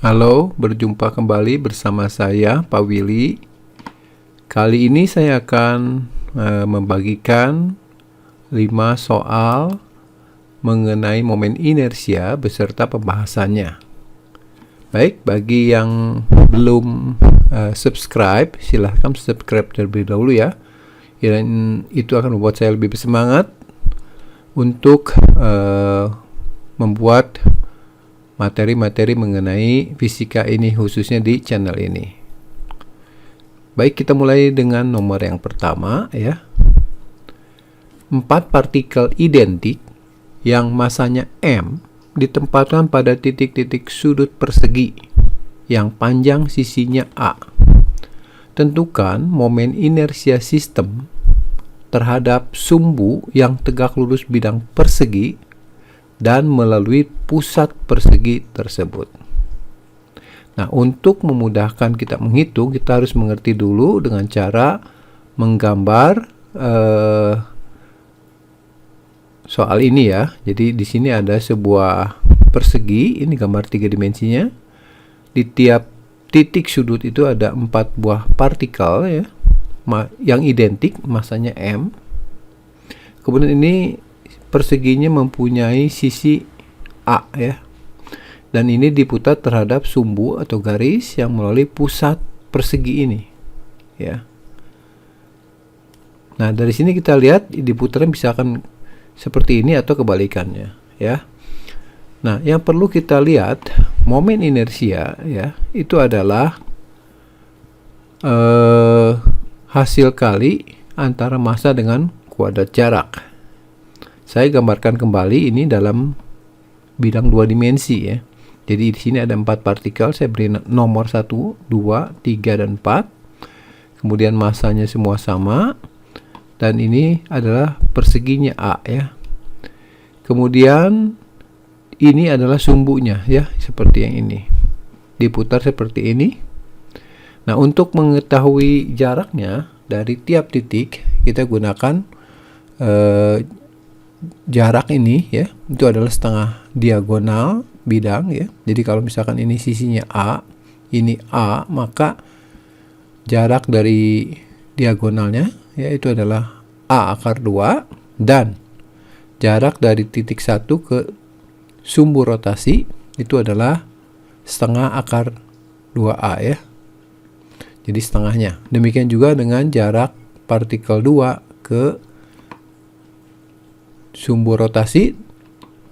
Halo, berjumpa kembali bersama saya, Pak Willy. Kali ini saya akan membagikan 5 soal mengenai momen inersia beserta pembahasannya. Baik, bagi yang belum subscribe, silahkan subscribe terlebih dahulu ya. Dan itu akan membuat saya lebih bersemangat untuk membuat materi-materi mengenai fisika ini, khususnya di channel ini. Baik, kita mulai dengan nomor yang pertama ya. 4 partikel identik yang masanya M ditempatkan pada titik-titik sudut persegi yang panjang sisinya A. Tentukan momen inersia sistem terhadap sumbu yang tegak lurus bidang persegi dan melalui pusat persegi tersebut. Nah, untuk memudahkan kita menghitung, kita harus mengerti dulu dengan cara menggambar soal ini ya. Jadi di sini ada sebuah persegi, ini gambar 3 dimensinya. Di tiap titik sudut itu ada 4 buah partikel ya, yang identik, masanya M. Kemudian ini perseginya mempunyai sisi A ya, dan ini diputar terhadap sumbu atau garis yang melalui pusat persegi ini ya. Nah, dari sini kita lihat diputarnya bisa akan seperti ini atau kebalikannya ya. Nah, yang perlu kita lihat momen inersia ya, itu adalah hasil kali antara massa dengan kuadrat jarak. Saya gambarkan kembali ini dalam bidang 2 dimensi ya. Jadi di sini ada 4 partikel, saya beri nomor 1, 2, 3 dan 4. Kemudian massanya semua sama dan ini adalah perseginya A ya. Kemudian ini adalah sumbunya ya, seperti yang ini. Diputar seperti ini. Nah, untuk mengetahui jaraknya dari tiap titik, kita gunakan jarak ini ya, itu adalah setengah diagonal bidang ya. Jadi kalau misalkan ini sisinya A, ini A, maka jarak dari diagonalnya ya itu adalah A akar 2, dan jarak dari titik 1 ke sumbu rotasi itu adalah setengah akar 2A ya. Jadi setengahnya. Demikian juga dengan jarak partikel 2 ke sumbu rotasi,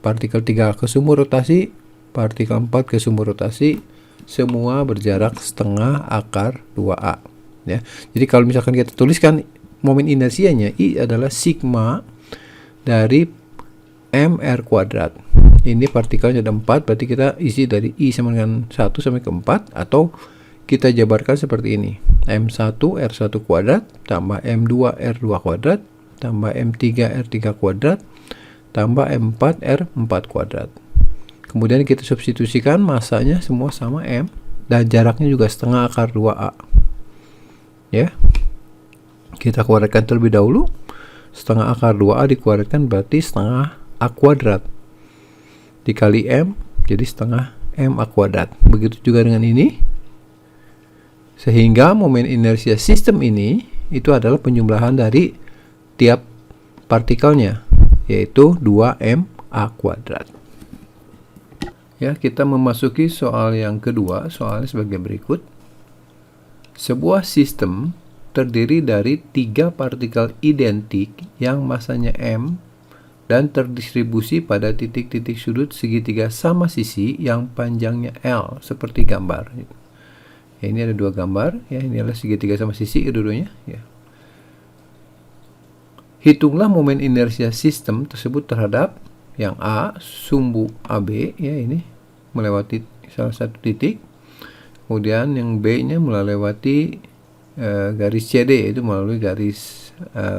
partikel 3 ke sumbu rotasi, partikel 4 ke sumbu rotasi, semua berjarak setengah akar 2A ya. Jadi kalau misalkan kita tuliskan momen inersianya, I adalah sigma dari mr kuadrat. Ini partikelnya ada 4, berarti kita isi dari I sama dengan 1 sampai ke 4, atau kita jabarkan seperti ini. M1 R1 kuadrat tambah M2 R2 kuadrat tambah M3 R3 kuadrat tambah M4 R4 kuadrat. Kemudian kita substitusikan massanya semua sama M, dan jaraknya juga setengah akar 2A ya. Kita keluarkan terlebih dahulu. Setengah akar 2A dikeluarkan berarti setengah A kuadrat dikali M, jadi setengah M A kuadrat. Begitu juga dengan ini. Sehingga momen inersia sistem ini itu adalah penjumlahan dari tiap partikelnya, yaitu 2MA kuadrat. Ya, kita memasuki soal yang kedua. Soalnya sebagai berikut. Sebuah sistem terdiri dari 3 partikel identik yang massanya M dan terdistribusi pada titik-titik sudut segitiga sama sisi yang panjangnya L, seperti gambar. Ya, ini ada 2 gambar ya, ini adalah segitiga sama sisi kedua-duanya ya. Hitunglah momen inersia sistem tersebut terhadap yang A, sumbu AB ya, ini melewati salah satu titik. Kemudian yang B-nya melewati garis CD, itu melalui garis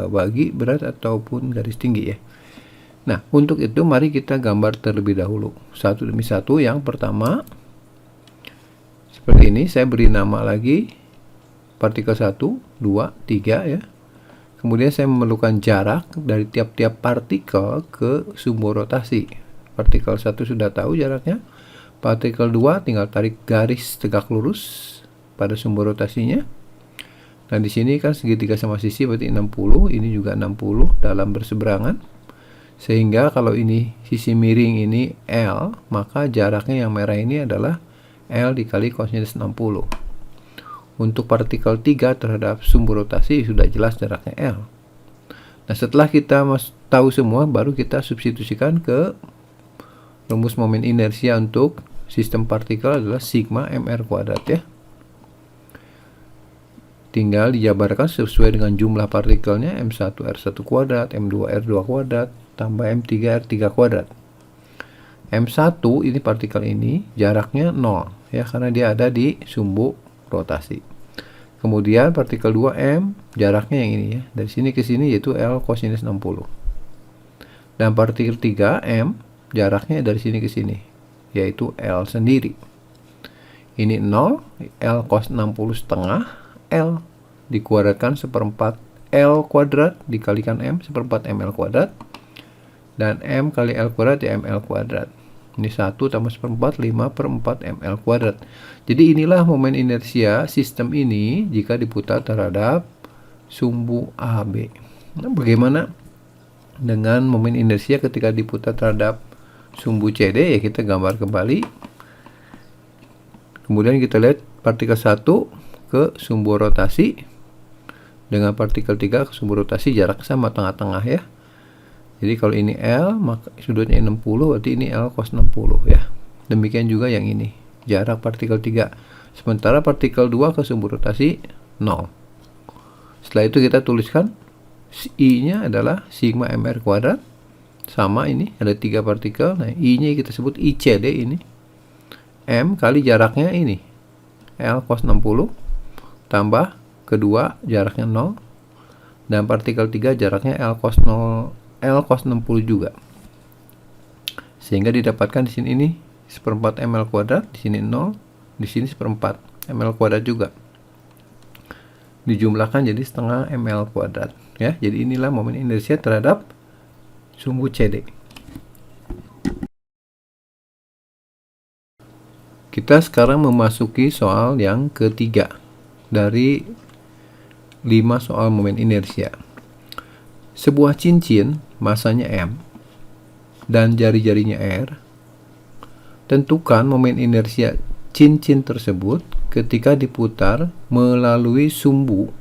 bagi berat ataupun garis tinggi ya. Nah, untuk itu mari kita gambar terlebih dahulu satu demi satu. Yang pertama seperti ini, saya beri nama lagi partikel 1, 2, 3 ya. Kemudian saya memerlukan jarak dari tiap-tiap partikel ke sumbu rotasi. Partikel 1 sudah tahu jaraknya, partikel 2 tinggal tarik garis tegak lurus pada sumbu rotasinya. Nah, di sini kan segitiga sama sisi berarti 60, ini juga 60 dalam berseberangan. Sehingga kalau ini sisi miring ini L, maka jaraknya yang merah ini adalah L dikali kosinus 60. Untuk partikel 3 terhadap sumbu rotasi sudah jelas jaraknya L. Nah, setelah kita tahu semua, baru kita substitusikan ke rumus momen inersia untuk sistem partikel adalah sigma mr kuadrat ya. Tinggal dijabarkan sesuai dengan jumlah partikelnya, M1R1 kuadrat, M2R2 kuadrat, tambah M3R3 kuadrat. M1 ini partikel ini jaraknya 0 ya, karena dia ada di sumbu rotasi. Kemudian partikel 2M jaraknya yang ini ya, dari sini ke sini yaitu L kosinus 60. Dan partikel 3M jaraknya dari sini ke sini yaitu L sendiri. Ini 0, L cos 60 setengah, L dikuadratkan seperempat L kuadrat dikalikan M seperempat ML kuadrat, dan M kali L kuadrat ya ML kuadrat. Ini 1 tambah seperempat 5/4 ml kuadrat. Jadi inilah momen inersia sistem ini jika diputar terhadap sumbu AB. Nah, bagaimana dengan momen inersia ketika diputar terhadap sumbu CD? Ya, kita gambar kembali. Kemudian kita lihat partikel 1 ke sumbu rotasi dengan partikel 3 ke sumbu rotasi, jarak sama tengah-tengah ya. Jadi kalau ini L, maka sudutnya 60, berarti ini L cos 60 ya. Demikian juga yang ini, jarak partikel 3. Sementara partikel 2 ke sumbu rotasi 0. Setelah itu kita tuliskan I-nya adalah sigma mr kuadrat, sama ini ada 3 partikel. Nah, I-nya kita sebut ICD ini. M kali jaraknya ini, L cos 60, tambah kedua jaraknya 0, dan partikel 3 jaraknya L cos 60 juga, sehingga didapatkan di sini ini seperempat ml kuadrat, di sini 0, di sini seperempat ml kuadrat juga, dijumlahkan jadi setengah ml kuadrat ya. Jadi inilah momen inersia terhadap sumbu CD. Kita sekarang memasuki soal yang ketiga dari 5 soal momen inersia. Sebuah cincin masanya M dan jari-jarinya R. Tentukan momen inersia cincin tersebut ketika diputar melalui sumbu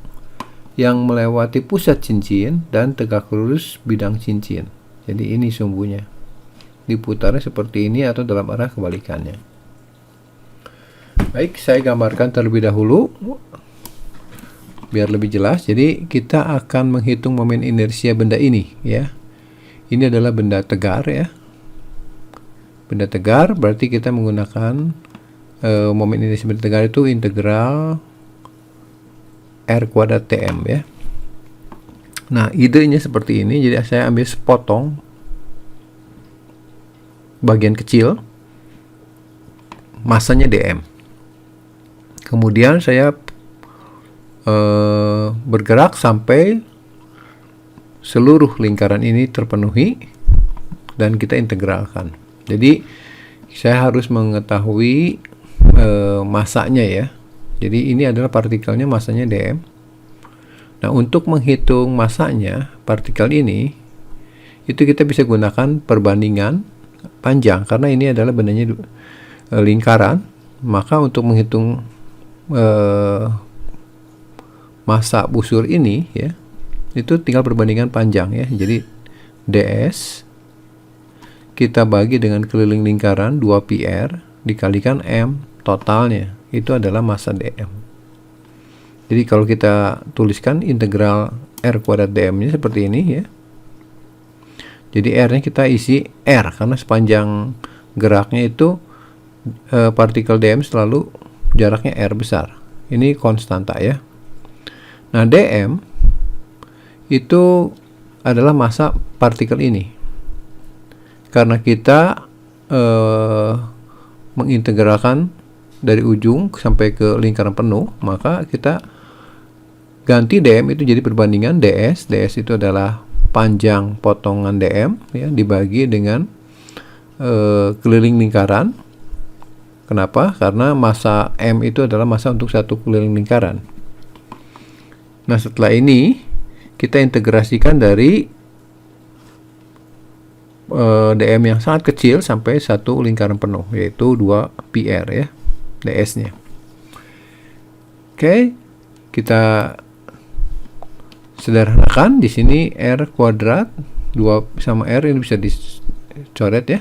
yang melewati pusat cincin dan tegak lurus bidang cincin. Jadi ini sumbunya. Diputarnya seperti ini atau dalam arah kebalikannya. Baik, saya gambarkan terlebih dahulu biar lebih jelas. Jadi kita akan menghitung momen inersia benda ini ya. Ini adalah benda tegar ya. Benda tegar berarti kita menggunakan momen inersia benda tegar itu integral R kuadrat TM ya. Nah, idenya seperti ini. Jadi saya ambil sepotong bagian kecil, masanya dm. Kemudian saya bergerak sampai seluruh lingkaran ini terpenuhi dan kita integralkan. Jadi saya harus mengetahui masanya ya. Jadi ini adalah partikelnya, masanya dm. Nah, untuk menghitung masanya partikel ini, itu kita bisa gunakan perbandingan panjang karena ini adalah bendanya lingkaran. Maka untuk menghitung massa busur ini ya, itu tinggal perbandingan panjang ya. Jadi ds kita bagi dengan keliling lingkaran 2πr dikalikan m totalnya, itu adalah massa dm. Jadi kalau kita tuliskan integral r kuadrat dm nya seperti ini ya. Jadi r nya kita isi r karena sepanjang geraknya itu partikel dm selalu jaraknya r besar. Ini konstanta ya. Nah, dm itu adalah massa partikel ini. Karena kita mengintegralkan dari ujung sampai ke lingkaran penuh, maka kita ganti dm itu jadi perbandingan ds. ds itu adalah panjang potongan dm ya, dibagi dengan keliling lingkaran Kenapa? Karena massa M itu adalah massa untuk satu keliling lingkaran. Nah, setelah ini kita integrasikan dari dm yang sangat kecil sampai satu lingkaran penuh, yaitu 2 πr ya, ds-nya. Oke, kita sederhanakan. Di sini r kuadrat 2 sama r ini bisa dicoret ya.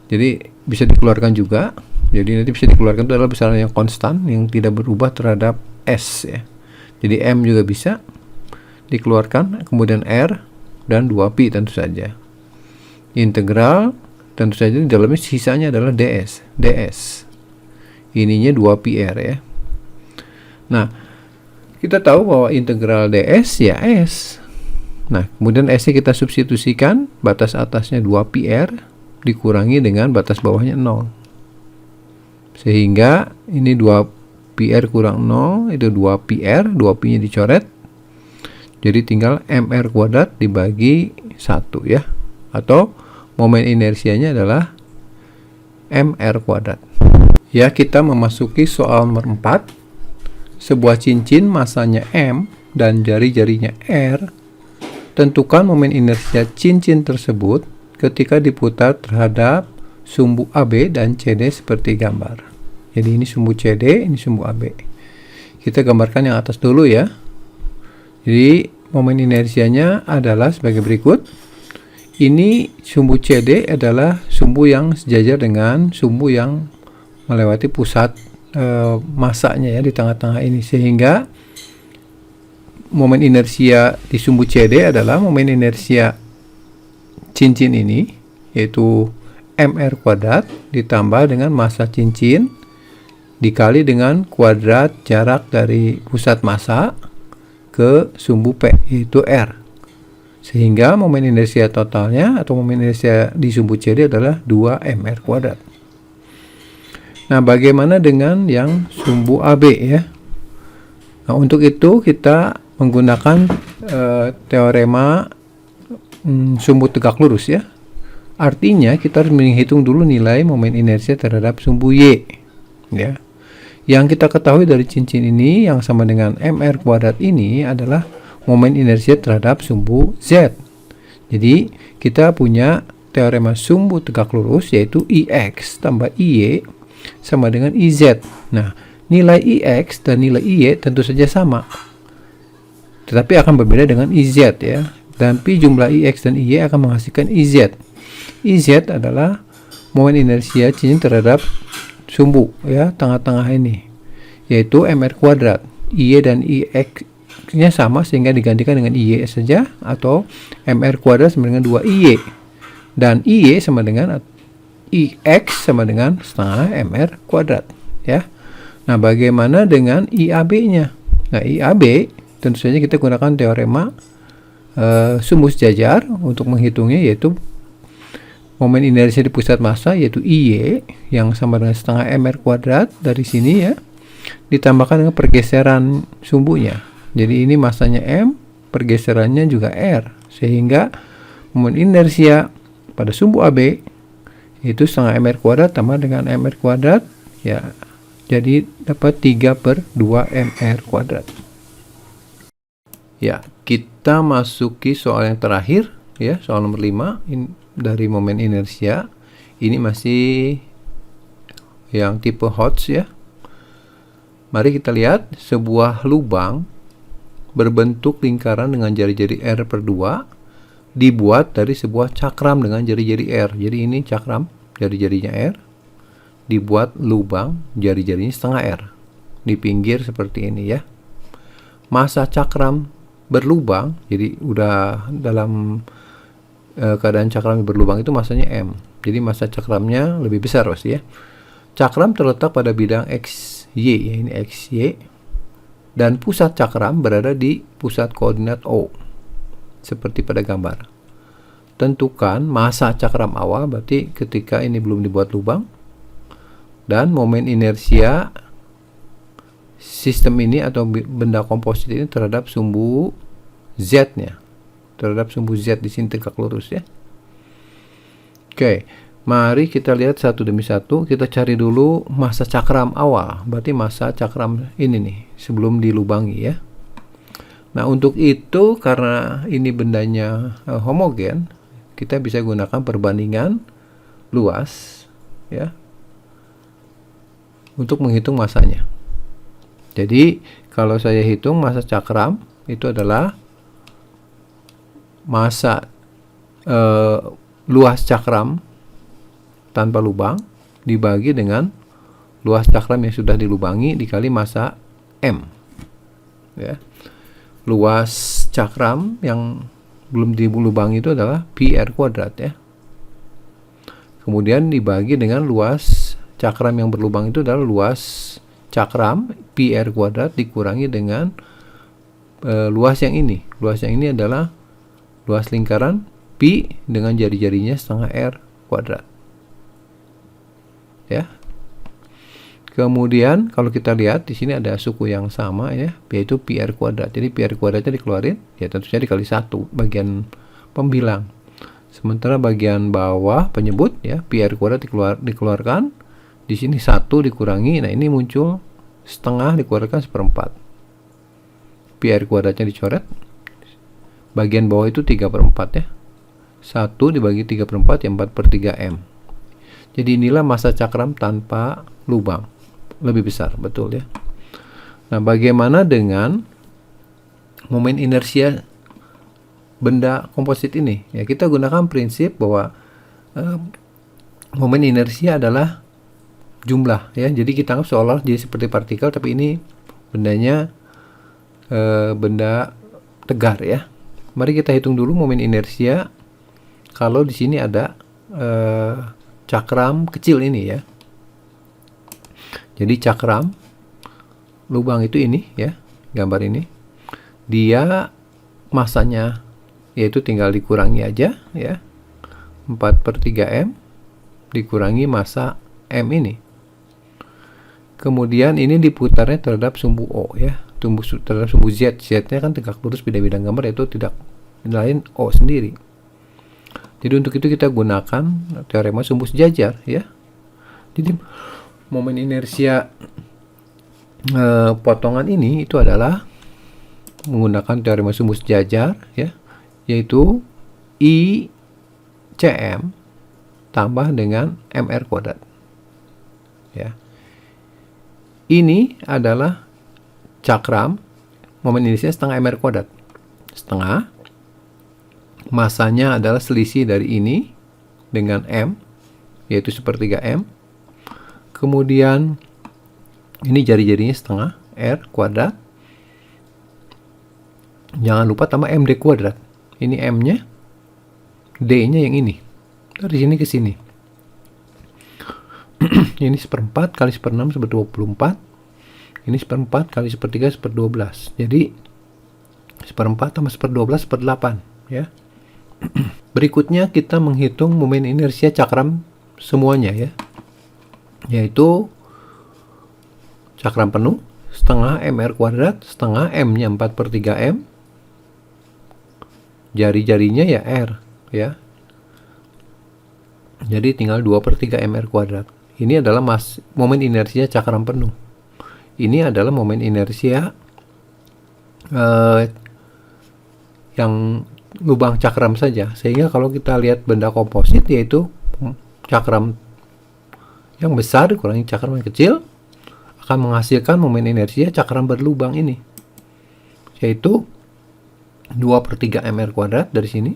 Jadi bisa dikeluarkan juga. Jadi nanti bisa dikeluarkan itu adalah besaran yang konstan yang tidak berubah terhadap s ya. Jadi m juga bisa dikeluarkan, kemudian r dan 2pi tentu saja. Integral tentu saja di dalamnya sisanya adalah ds. Ininya 2πr ya. Nah, kita tahu bahwa integral ds ya s. Nah, kemudian s-nya kita substitusikan, batas atasnya 2πr dikurangi dengan batas bawahnya 0. Sehingga ini 2πr kurang 0 itu 2πr, 2pi-nya dicoret. Jadi tinggal mr kuadrat dibagi 1 ya. Atau momen inersianya adalah mr kuadrat. Ya, kita memasuki soal nomor 4. Sebuah cincin masanya m dan jari-jarinya r. Tentukan momen inersia cincin tersebut ketika diputar terhadap sumbu AB dan CD seperti gambar. Jadi ini sumbu CD, ini sumbu AB. Kita gambarkan yang atas dulu ya. Jadi momen inersianya adalah sebagai berikut. Ini sumbu CD adalah sumbu yang sejajar dengan sumbu yang melewati pusat massanya ya di tengah-tengah ini, sehingga momen inersia di sumbu CD adalah momen inersia cincin ini, yaitu mr kuadrat ditambah dengan massa cincin dikali dengan kuadrat jarak dari pusat massa ke sumbu P, yaitu R. Sehingga momen inersia totalnya atau momen inersia di sumbu CD adalah 2 mr kuadrat. Nah, bagaimana dengan yang sumbu AB ya? Nah, untuk itu kita menggunakan teorema sumbu tegak lurus ya. Artinya kita harus menghitung dulu nilai momen inersia terhadap sumbu Y ya. Yang kita ketahui dari cincin ini yang sama dengan mr kuadrat ini adalah momen inersia terhadap sumbu Z. Jadi kita punya teorema sumbu tegak lurus, yaitu IX tambah IY sama dengan IZ. Nah, nilai IX dan nilai IY tentu saja sama, tetapi akan berbeda dengan IZ ya. Dan pi jumlah IX dan IY akan menghasilkan IZ. IZ adalah momen inersia cincin terhadap sumbu ya, tengah-tengah ini, yaitu mr kuadrat. IY dan IX nya sama sehingga digantikan dengan IY saja, atau mr kuadrat sama dengan 2IY dan IY sama dengan IX sama dengan setengah mr kuadrat ya. Nah, bagaimana dengan IAB-nya? Nah, IAB tentu saja kita gunakan teorema sumbu sejajar untuk menghitungnya, yaitu momen inersia di pusat massa yaitu IY yang sama dengan setengah mr kuadrat dari sini ya, ditambahkan dengan pergeseran sumbunya. Jadi ini massanya M, pergeserannya juga R, sehingga momen inersia pada sumbu AB itu setengah mr kuadrat tambah dengan mr kuadrat ya, jadi dapat 3/2 mr kuadrat. Ya, kita masuki soal yang terakhir ya, soal nomor 5 dari momen inersia. Ini masih yang tipe Hodge ya. Mari kita lihat sebuah lubang berbentuk lingkaran dengan jari-jari R/2 dibuat dari sebuah cakram dengan jari-jari R. Jadi ini cakram, jari-jarinya R, dibuat lubang, jari-jarinya setengah R di pinggir seperti ini ya. Massa cakram berlubang, jadi udah dalam keadaan cakram berlubang itu massanya M. Jadi massa cakramnya lebih besar pasti ya. Cakram terletak pada bidang XY ya, ini XY. Dan pusat cakram berada di pusat koordinat O, seperti pada gambar. Tentukan massa cakram awal, berarti ketika ini belum dibuat lubang, dan momen inersia sistem ini atau benda komposit ini terhadap sumbu Z-nya, terhadap sumbu Z di sini tegak lurus ya. Oke, Mari kita lihat satu demi satu. Kita cari dulu masa cakram awal. Berarti masa cakram ini nih, sebelum dilubangi ya. Nah, untuk itu karena ini bendanya homogen, kita bisa gunakan perbandingan luas ya untuk menghitung masanya. Jadi, kalau saya hitung masa cakram itu adalah masa luas cakram tanpa lubang dibagi dengan luas cakram yang sudah dilubangi dikali masa M ya. Luas cakram yang belum dilubangi itu adalah pi r kuadrat ya. Kemudian dibagi dengan luas cakram yang berlubang itu adalah luas cakram pi r kuadrat dikurangi dengan luas yang ini. Luas yang ini adalah luas lingkaran pi dengan jari-jarinya setengah r kuadrat. Ya. Kemudian kalau kita lihat di sini ada suku yang sama ya, yaitu pi r kuadrat. Jadi pi r kuadratnya dikeluarin, ya tentu saja dikali 1 bagian pembilang. Sementara bagian bawah penyebut ya, pi r kuadrat dikeluarkan. Di sini 1 dikurangi, nah ini muncul setengah dikeluarkan 1/4. Pi r kuadratnya dicoret. Bagian bawah itu 3/4 ya. 1 dibagi 3/4 ya 4/3 M. Jadi inilah masa cakram tanpa lubang. Lebih besar, betul ya. Nah, bagaimana dengan momen inersia benda komposit ini? Ya, kita gunakan prinsip bahwa momen inersia adalah jumlah ya. Jadi kita anggap seolah jadi seperti partikel, tapi ini bendanya benda tegar ya. Mari kita hitung dulu momen inersia kalau di sini ada cakram kecil ini ya. Jadi cakram lubang itu ini ya, gambar ini. Dia masanya yaitu tinggal dikurangi aja ya. 4/3 M dikurangi masa M ini. Kemudian ini diputarnya terhadap sumbu O ya. Terhadap sumbu Z. Z-nya kan tegak lurus bidang-bidang gambar, itu tidak lain O sendiri. Jadi untuk itu kita gunakan teorema sumbu sejajar ya. Jadi momen inersia potongan ini itu adalah menggunakan teorema sumbu sejajar ya, yaitu I Cm tambah dengan mr kuadrat ya. Ini adalah cakram, momen inersia setengah mr kuadrat. Setengah masanya adalah selisih dari ini dengan M, yaitu 1/3 M. Kemudian ini jari-jarinya setengah R kuadrat. Jangan lupa tambah MD kuadrat. Ini M-nya, D-nya yang ini. Dari sini ke sini. Ini 1/4 kali 1/6 = 24. Ini 1/4 kali 1/3 = 12. Jadi 1/4 tambah 1/12 = 8 ya. Berikutnya kita menghitung momen inersia cakram semuanya ya. Yaitu cakram penuh setengah mr kuadrat, setengah M-nya 4/3 M, jari-jarinya ya R ya. Jadi tinggal 2/3 mr kuadrat. Ini adalah momen inersia cakram penuh. Ini adalah momen inersia yang lubang cakram saja. Sehingga kalau kita lihat benda komposit, yaitu cakram yang besar dikurangi cakram yang kecil, akan menghasilkan momen inersia cakram berlubang ini, yaitu 2/3 mr kuadrat dari sini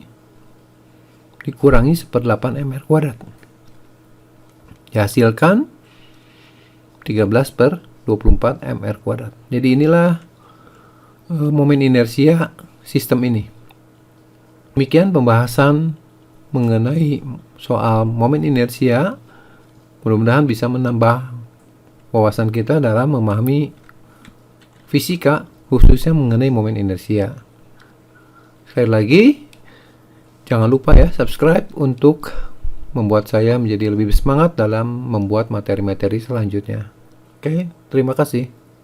dikurangi 1/8 mr kuadrat, dihasilkan 13/24 mr kuadrat. Jadi inilah momen inersia sistem ini. Demikian pembahasan mengenai soal momen inersia. Mudah-mudahan bisa menambah wawasan kita dalam memahami fisika, khususnya mengenai momen inersia. Sekali lagi, jangan lupa ya subscribe untuk membuat saya menjadi lebih semangat dalam membuat materi-materi selanjutnya. Oke, terima kasih.